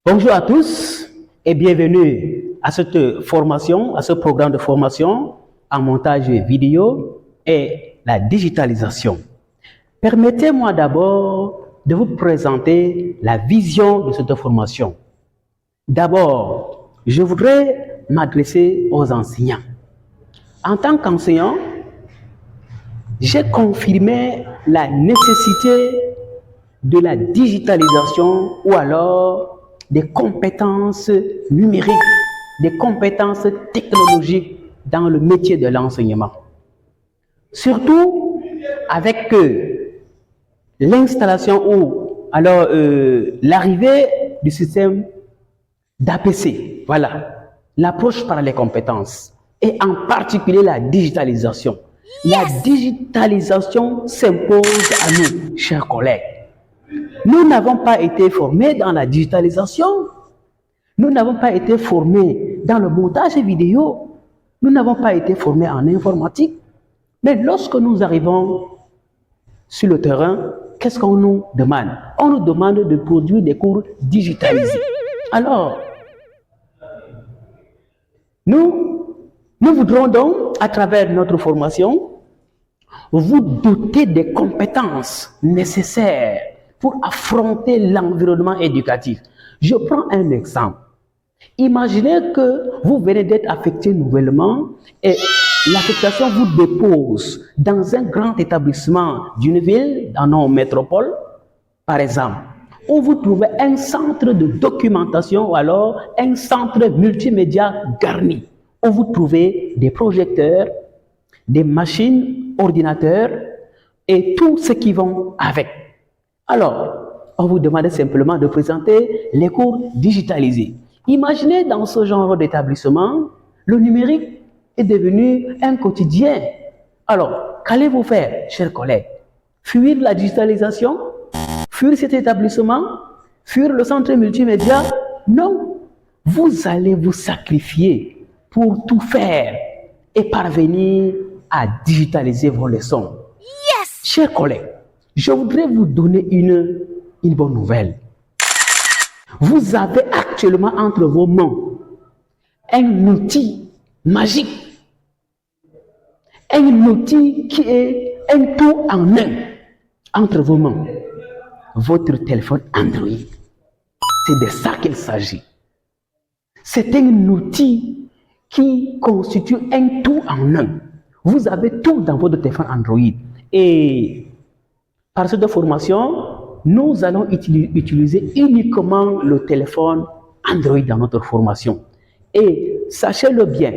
Bonjour à tous et bienvenue à cette formation, à ce programme de formation en montage vidéo et la digitalisation. Permettez-moi d'abord de vous présenter la vision de cette formation. D'abord, je voudrais m'adresser aux enseignants. En tant qu'enseignant, j'ai confirmé la nécessité de la digitalisation ou alors des compétences numériques, des compétences technologiques dans le métier de l'enseignement. Surtout avec l'installation ou alors l'arrivée du système d'APC, voilà, l'approche par les compétences et en particulier la digitalisation. La digitalisation s'impose à nous, chers collègues. Nous n'avons pas été formés dans la digitalisation. Nous n'avons pas été formés dans le montage vidéo. Nous n'avons pas été formés en informatique. Mais lorsque nous arrivons sur le terrain, qu'est-ce qu'on nous demande? On nous demande de produire des cours digitalisés. Alors, nous voudrons donc, à travers notre formation, vous doter des compétences nécessaires pour affronter l'environnement éducatif. Je prends un exemple. Imaginez que vous venez d'être affecté nouvellement et l'affectation vous dépose dans un grand établissement d'une ville, dans nos métropoles, par exemple, où vous trouvez un centre de documentation ou alors un centre multimédia garni, où vous trouvez des projecteurs, des machines, ordinateurs et tout ce qui vont avec. Alors, on vous demande simplement de présenter les cours digitalisés. Imaginez dans ce genre d'établissement, le numérique est devenu un quotidien. Alors, qu'allez-vous faire, chers collègues? Fuir la digitalisation? Fuir cet établissement? Fuir le centre multimédia? Non, vous allez vous sacrifier pour tout faire et parvenir à digitaliser vos leçons. Yes! Chers collègues, je voudrais vous donner une bonne nouvelle. Vous avez actuellement entre vos mains un outil magique, un outil qui est un tout en un entre vos mains. Votre téléphone Android. C'est de ça qu'il s'agit. C'est un outil qui constitue un tout en un. Vous avez tout dans votre téléphone Android. Et par cette formation, nous allons utiliser uniquement le téléphone Android dans notre formation. Et sachez-le bien,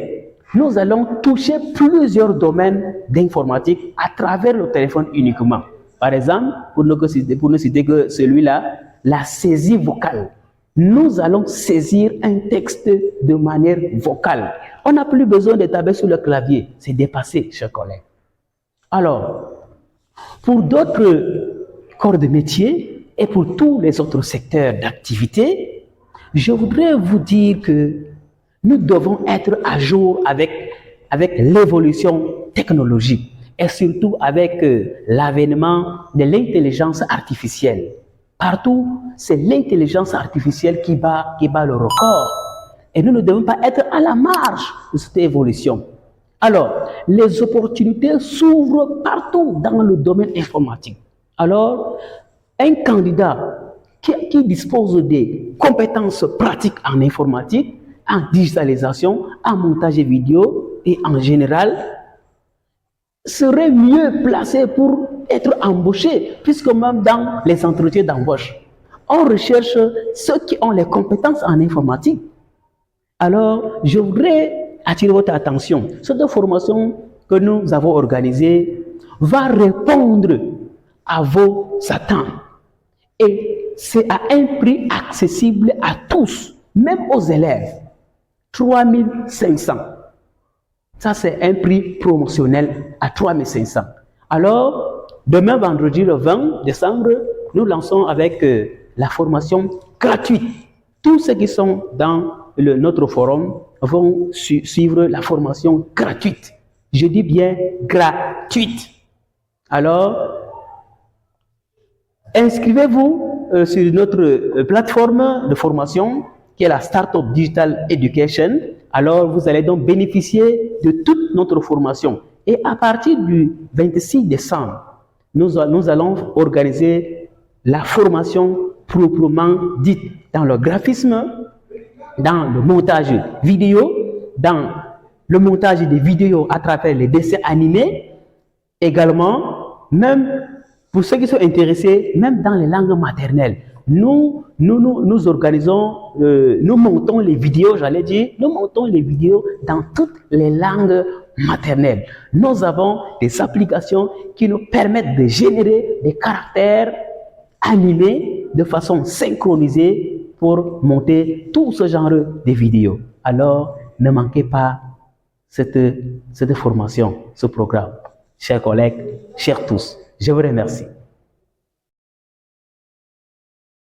nous allons toucher plusieurs domaines d'informatique à travers le téléphone uniquement. Par exemple, pour ne citer que celui-là, la saisie vocale. Nous allons saisir un texte de manière vocale. On n'a plus besoin de taper sur le clavier. C'est dépassé, chers collègues. Alors, pour d'autres corps de métier et pour tous les autres secteurs d'activité, je voudrais vous dire que nous devons être à jour avec l'évolution technologique et surtout avec l'avènement de l'intelligence artificielle. Partout, c'est l'intelligence artificielle qui bat le record. Et nous ne devons pas être à la marge de cette évolution. Alors, les opportunités s'ouvrent partout dans le domaine informatique. Alors, un candidat qui dispose des compétences pratiques en informatique, en digitalisation, en montage vidéo et en général, serait mieux placé pour être embauché, puisque même dans les entretiens d'embauche, on recherche ceux qui ont les compétences en informatique. Alors, je voudrais attirer votre attention. Cette formation que nous avons organisée va répondre à vos attentes. Et c'est à un prix accessible à tous, même aux élèves. 3 500. Ça, c'est un prix promotionnel à 3 500. Alors, demain, vendredi, le 20 décembre, nous lançons avec la formation gratuite. Tous ceux qui sont dans notre forum vont suivre la formation gratuite. Je dis bien gratuite. Alors, inscrivez-vous sur notre plateforme de formation qui est la Startup Digital Education. Alors, vous allez donc bénéficier de toute notre formation. Et à partir du 26 décembre, nous allons organiser la formation proprement dite dans le graphisme, dans le montage vidéo, dans le montage des vidéos à travers les dessins animés, également, même pour ceux qui sont intéressés, même dans les langues maternelles. Nous organisons, nous montons les vidéos, nous montons les vidéos dans toutes les langues maternelles. Nous avons des applications qui nous permettent de générer des caractères animés de façon synchronisée pour monter tout ce genre de vidéos. Alors, ne manquez pas cette formation, ce programme. Chers collègues, chers tous, je vous remercie.